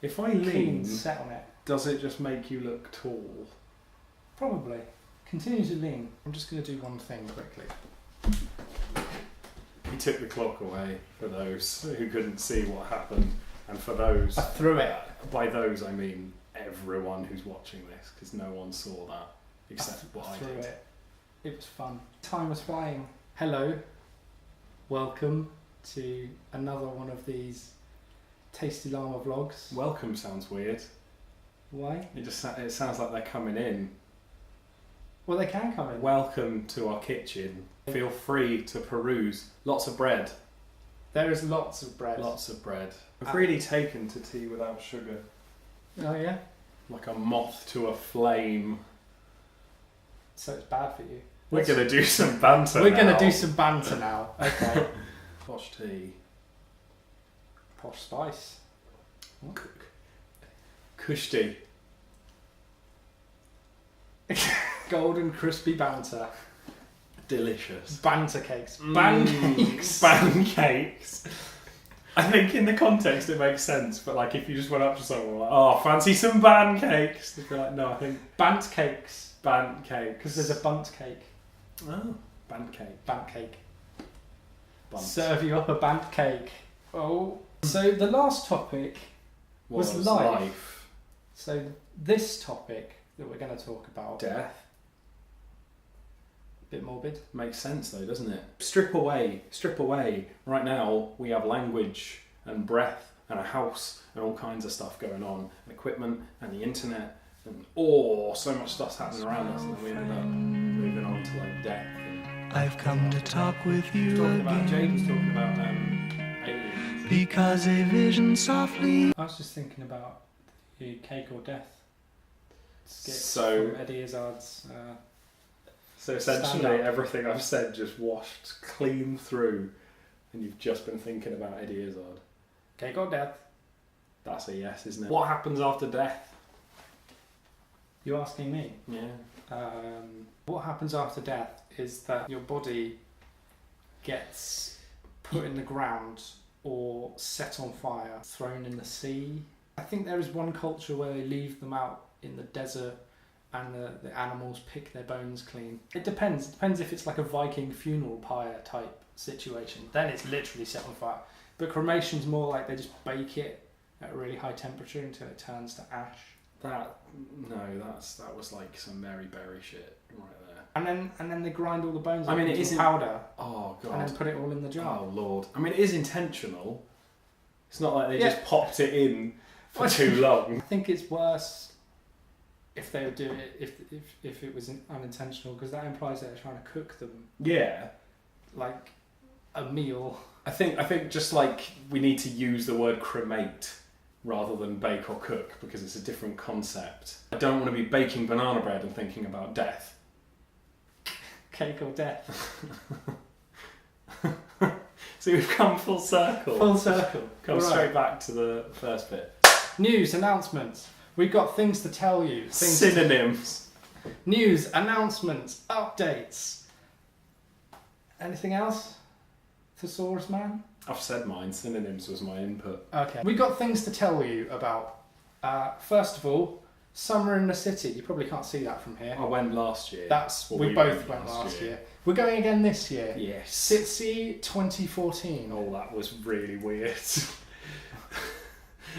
If I Clean lean, set on it. does it just make you look tall? Probably. Continue to lean. I'm just going to do one thing quickly. He took the clock away for those who couldn't see what happened, and for those... I threw it. By those I mean everyone who's watching this, because no one saw that except what I threw did. it. It was fun. Time was flying. Hello. Welcome to another one of these Tasty Llama vlogs. Welcome sounds weird. Why? It sounds like they're coming in. Well, they can come in. Welcome to our kitchen. Feel free to peruse. Lots of bread. There is lots of bread. Lots of bread. I've really taken to tea without sugar. Oh yeah? Like a moth to a flame. So it's bad for you. We're going to do some banter We're now. going to do some banter now. Okay. Posh tea. Posh spice. Kush tea. Golden crispy banter. Delicious. Banter cakes. Pancakes. Pancakes. I think in the context it makes sense, but like if you just went up to someone like, oh, fancy some pancakes, they'd be like, no, I think Bant cakes. pancakes. Because there's a bunt cake. Oh, band cake. Bant cake. Bunt. Serve you up a bant cake. Oh. So the last topic was life. So this topic that we're going to talk about. Death. Bit morbid. Makes sense though, doesn't it? Strip away. Right now we have language and breath and a house and all kinds of stuff going on, and equipment and the internet and so much stuff's happening around us, and then we end up moving on to like death. I've come to talk with you Talking about again, Jake was talking about aliens. because a vision softly. I was just thinking about the cake or death skit So- from Eddie Izzard's. So essentially Stand up. everything I've said just washed clean through, and you've just been thinking about Eddie Izzard. Cake or death? That's a yes, isn't it? What happens after death? You asking me? Yeah. What happens after death is that your body gets put in the ground or set on fire, thrown in the sea. I think there is one culture where they leave them out in the desert and the animals pick their bones clean. It depends. It depends if it's like a Viking funeral pyre type situation. Then it's literally set on fire. But cremation's more like they just bake it at a really high temperature until it turns to ash. That was like some Mary Berry shit right there. And then they grind all the bones I up mean, it into isn't- powder Oh god. and then put it all in the jar. Oh lord. I mean, it is intentional. It's not like they Yeah. just popped it in for too long. I think it's worse if they would do it if it was unintentional, because that implies that they're trying to cook them Yeah. like a meal. I think just like we need to use the word cremate rather than bake or cook, because it's a different concept. I don't want to be baking banana bread and thinking about death. Cake or death. So we've come full circle. Full circle. Come All right. straight back to the first bit. News, announcements. We've got things to tell you. Synonyms. News, announcements, updates. Anything else? Thesaurus man? I've said mine. Synonyms was my input. Okay. We've got things to tell you about. First of all, Summer in the City. You probably can't see that from here. I went last year. That's Well, we both went last year. We're going again this year. Yes. Sitsi 2014. Oh, that was really weird.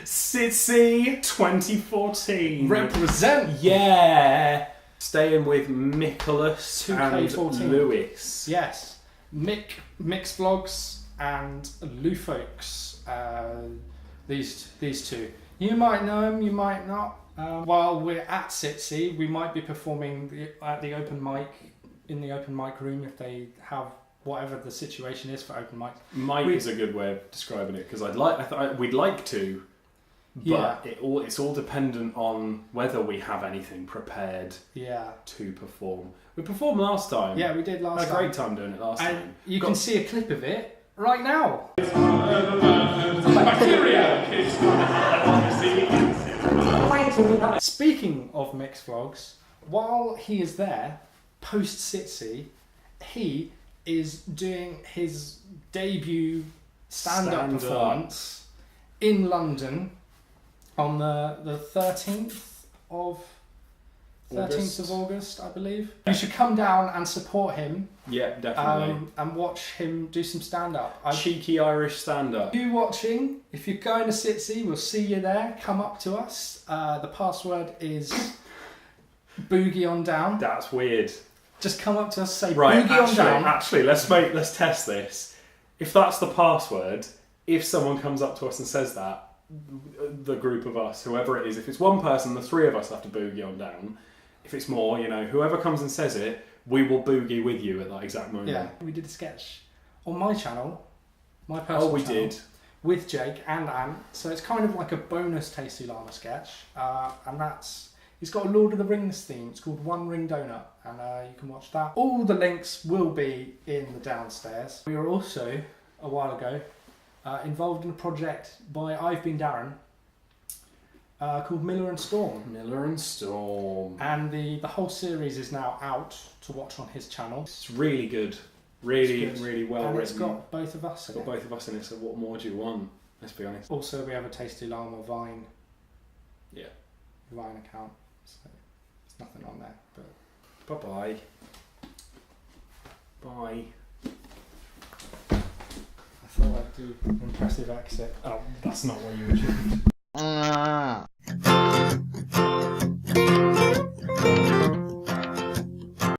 Sitsi 2014. Represent. Yeah. Staying with Nicholas and 2K14. Lewis. Yes. Mix Vlogs and Lou Folks. These two. You might know them, you might not. While we're at Sitsi, we might be performing at the open mic, in the open mic room, if they have whatever the situation is for open mic. Mic is a good way of describing it, because we'd like to, but Yeah. it's all dependent on whether we have anything prepared Yeah. to perform. We performed last time. Yeah, we did last Had a time. great time doing it last And time. you can see a clip of it right now. Speaking of Mix Vlogs, while he is there, post Sitsi, he is doing his debut stand-up performance in London on the 13th of August, I believe. You should come down and support him. Yeah, definitely. And watch him do some stand-up. Cheeky Irish stand-up. You watching? If you're going to Sitsy, we'll see you there. Come up to us. The password is boogie on down. That's weird. Just come up to us, say right, boogie on down. Actually, let's test this. If that's the password, if someone comes up to us and says that, the group of us, whoever it is, if it's one person, the three of us have to boogie on down. If it's more, whoever comes and says it, we will boogie with you at that exact moment. Yeah, we did a sketch on my channel, my personal channel. Did. With Jake and Anne. So it's kind of like a bonus Tasty Llama sketch. And it's got a Lord of the Rings theme. It's called One Ring Donut. And you can watch that. All the links will be in the downstairs. We were also, a while ago, involved in a project by I've Been Darren called Miller and Storm. Miller and Storm. And the whole series is now out to watch on his channel. It's really good. Really well and written. It's got both of us in it. Both of us in it, so what more do you want? Let's be honest. Also, we have a Tasty Llama Vine. Yeah. Vine account. So there's nothing on there. But Bye-bye. Bye. I thought I'd do an impressive exit. Oh, that's not what you achieved.